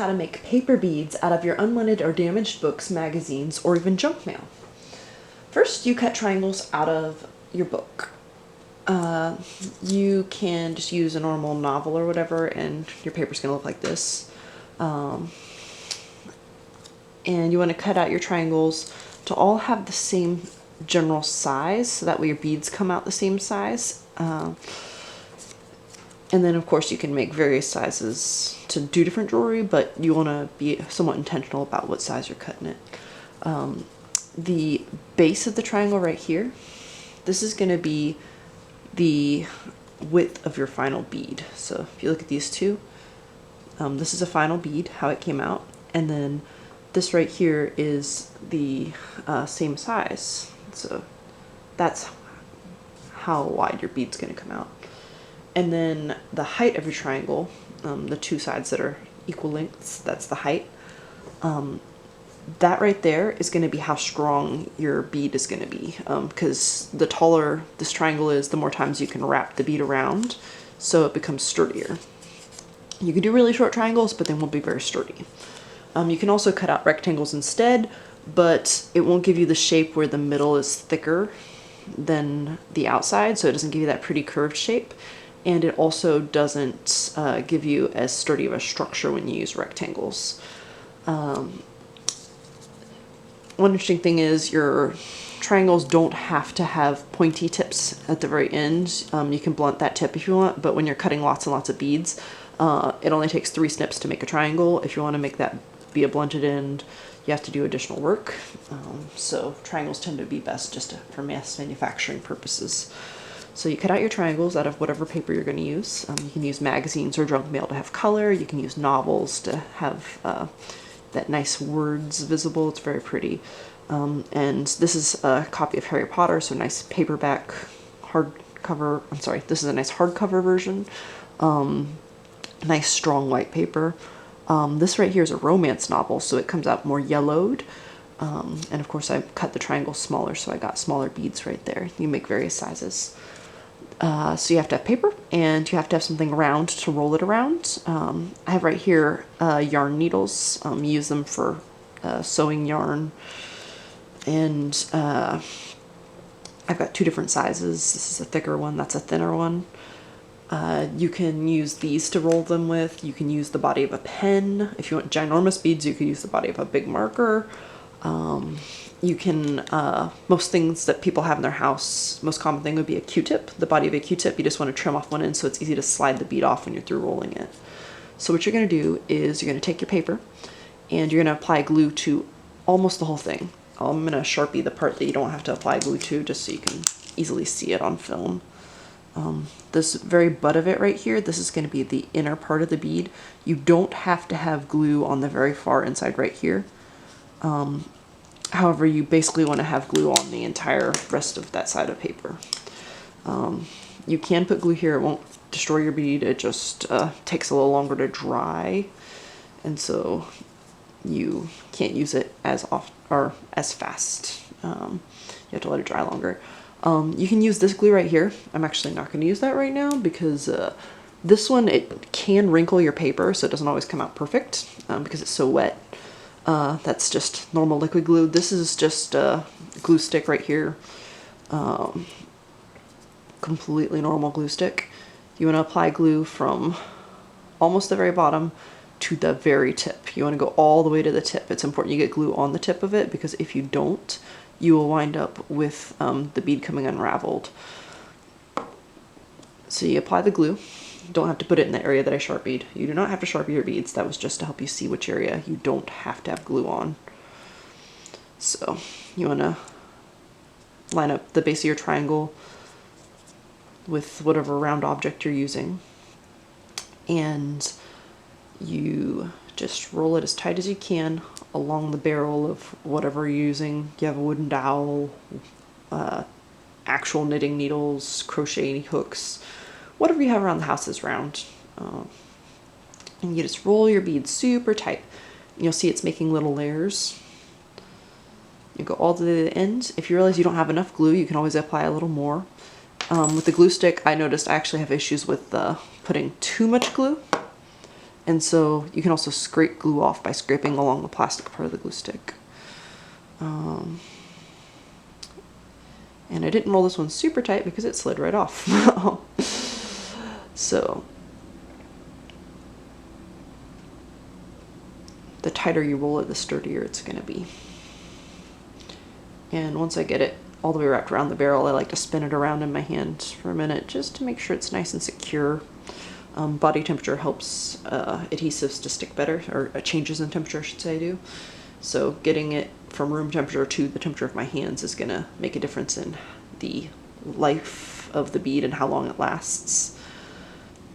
how to make paper beads out of your unwanted or damaged books, magazines, or even junk mail. First, you cut triangles out of your book. You can just use a normal novel or whatever, and your paper's going to look like this. And you want to cut out your triangles to all have the same general size, so that way your beads come out the same size. And then of course you can make various sizes to do different jewelry, but you want to be somewhat intentional about what size you're cutting it. The base of the triangle right here, this is going to be the width of your final bead. So if you look at these two, this is a final bead, how it came out, and then this right here is the same size. So that's how wide your bead's going to come out. And then the height of your triangle, the two sides that are equal lengths, that's the height. That right there is going to be how strong your bead is going to be, because the taller this triangle is, the more times you can wrap the bead around, so it becomes sturdier. You can do really short triangles, but they won't be very sturdy. You can also cut out rectangles instead, but it won't give you the shape where the middle is thicker than the outside, so it doesn't give you that pretty curved shape. And it also doesn't give you as sturdy of a structure when you use rectangles. One interesting thing is your triangles don't have to have pointy tips at the very end. You can blunt that tip if you want, but when you're cutting lots and lots of beads, it only takes 3 snips to make a triangle. If you want to make that be a blunted end, you have to do additional work. So triangles tend to be best just for mass manufacturing purposes. So you cut out your triangles out of whatever paper you're going to use. You can use magazines or junk mail to have color. You can use novels to have that nice words visible. It's very pretty. And this is a copy of Harry Potter, so nice paperback hardcover. I'm sorry, this is a nice hardcover version. Nice strong white paper. This right here is a romance novel, so it comes out more yellowed. And of course I cut the triangle smaller, so I got smaller beads right there. You make various sizes. So you have to have paper, and you have to have something round to roll it around. I have right here yarn needles. Use them for sewing yarn. And I've got 2 different sizes. This is a thicker one, that's a thinner one. You can use these to roll them with. You can use the body of a pen. If you want ginormous beads, you could use the body of a big marker. You can, most things that people have in their house, most common thing would be a Q-tip. The body of a Q-tip, you just want to trim off one end so it's easy to slide the bead off when you're through rolling it. So what you're going to do is you're going to take your paper and you're going to apply glue to almost the whole thing. I'm going to Sharpie the part that you don't have to apply glue to, just so you can easily see it on film. This very butt of it right here, this is going to be the inner part of the bead. You don't have to have glue on the very far inside right here. However, you basically want to have glue on the entire rest of that side of paper. You can put glue here, it won't destroy your bead, it just takes a little longer to dry, and so you can't use it as often or as fast. You have to let it dry longer. You can use this glue right here. I'm actually not going to use that right now because this one, it can wrinkle your paper, so it doesn't always come out perfect because it's so wet. That's just normal liquid glue. This is just a glue stick right here. Completely normal glue stick. You want to apply glue from almost the very bottom to the very tip. You want to go all the way to the tip. It's important you get glue on the tip of it, because if you don't, you will wind up with the bead coming unraveled. So you apply the glue. You don't have to put it in the area that I Sharpied. You do not have to Sharpie your beads. That was just to help you see which area you don't have to have glue on. So you want to line up the base of your triangle with whatever round object you're using, and you just roll it as tight as you can along the barrel of whatever you're using. You have a wooden dowel, actual knitting needles, crochet hooks, whatever you have around the house is round. And you just roll your beads super tight. You'll see it's making little layers. You go all the way to the end. If you realize you don't have enough glue, you can always apply a little more. With the glue stick, I noticed I actually have issues with putting too much glue. And so you can also scrape glue off by scraping along the plastic part of the glue stick. And I didn't roll this one super tight because it slid right off. So the tighter you roll it, the sturdier it's going to be. And once I get it all the way wrapped around the barrel, I like to spin it around in my hand for a minute just to make sure it's nice and secure. Body temperature helps adhesives to stick better, or changes in temperature, I should say, do. So getting it from room temperature to the temperature of my hands is going to make a difference in the life of the bead and how long it lasts.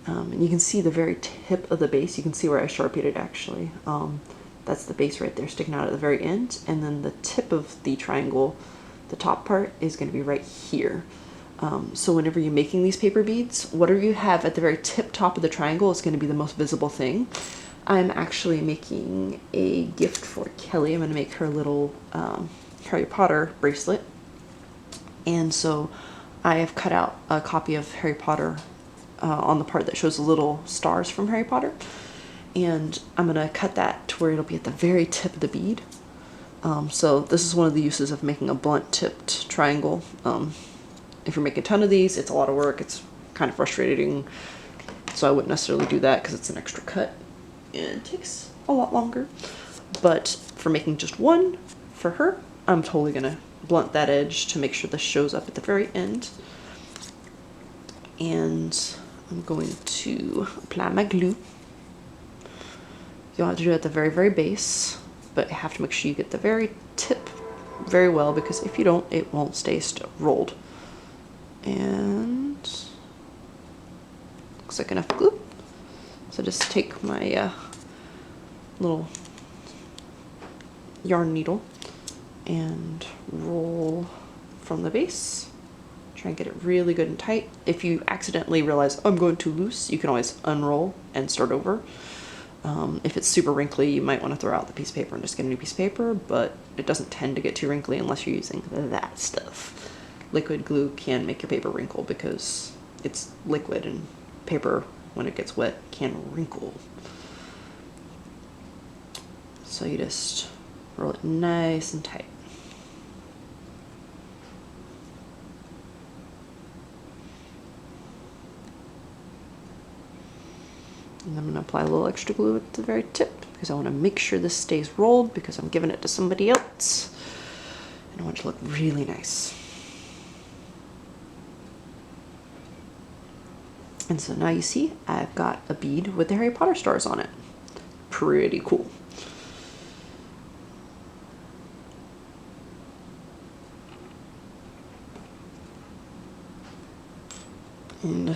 And you can see the very tip of the base. You can see where I sharpied it, actually. That's the base right there sticking out at the very end. And then the tip of the triangle, the top part, is going to be right here. So whenever you're making these paper beads, whatever you have at the very tip top of the triangle is going to be the most visible thing. I'm actually making a gift for Kelly. I'm going to make her a little Harry Potter bracelet. And so I have cut out a copy of Harry Potter on the part that shows the little stars from Harry Potter. And I'm going to cut that to where it'll be at the very tip of the bead. So this is one of the uses of making a blunt tipped triangle. If you're making a ton of these, it's a lot of work. It's kind of frustrating. So I wouldn't necessarily do that because it's an extra cut and it takes a lot longer. But for making just one for her, I'm totally going to blunt that edge to make sure this shows up at the very end. And I'm going to apply my glue. You don't have to do it at the very, very base, but you have to make sure you get the very tip very well, because if you don't, it won't stay rolled. And looks like enough glue. So just take my little yarn needle and roll from the base. Try and get it really good and tight. If you accidentally realize, oh, I'm going too loose, you can always unroll and start over. If it's super wrinkly, you might want to throw out the piece of paper and just get a new piece of paper, but it doesn't tend to get too wrinkly unless you're using that stuff. Liquid glue can make your paper wrinkle because it's liquid, and paper, when it gets wet, can wrinkle. So you just roll it nice and tight. And I'm going to apply a little extra glue at the very tip because I want to make sure this stays rolled, because I'm giving it to somebody else. And I want it to look really nice. And so now you see I've got a bead with the Harry Potter stars on it. Pretty cool. And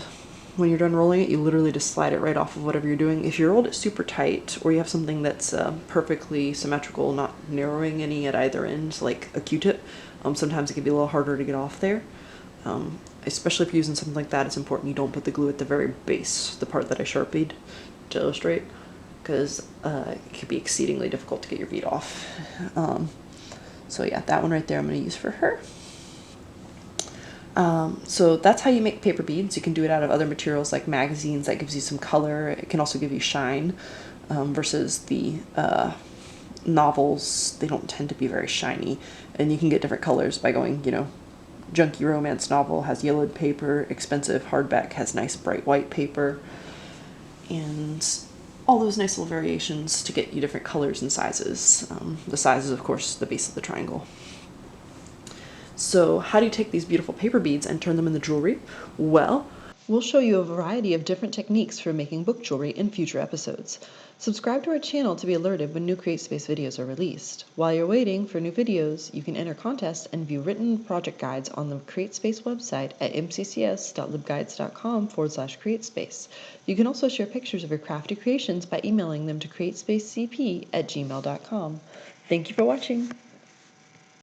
when you're done rolling it, you literally just slide it right off of whatever you're doing. If you rolled it super tight, or you have something that's perfectly symmetrical, not narrowing any at either end, like a Q-tip, sometimes it can be a little harder to get off there. Especially if you're using something like that, it's important you don't put the glue at the very base, the part that I sharpied to illustrate, because it could be exceedingly difficult to get your bead off. So yeah, that one right there I'm going to use for her. So that's how you make paper beads. You can do it out of other materials like magazines. That gives you some color. It can also give you shine, versus the novels. They don't tend to be very shiny, and you can get different colors by going, you know, junky romance novel has yellowed paper, expensive hardback has nice bright white paper, and all those nice little variations to get you different colors and sizes. The size is, of course, the base of the triangle. So how do you take these beautiful paper beads and turn them into jewelry? Well, we'll show you a variety of different techniques for making book jewelry in future episodes. Subscribe to our channel to be alerted when new CreateSpace videos are released. While you're waiting for new videos, you can enter contests and view written project guides on the CreateSpace website at mccs.libguides.com/CreateSpace. You can also share pictures of your crafty creations by emailing them to createspacecp@gmail.com. Thank you for watching.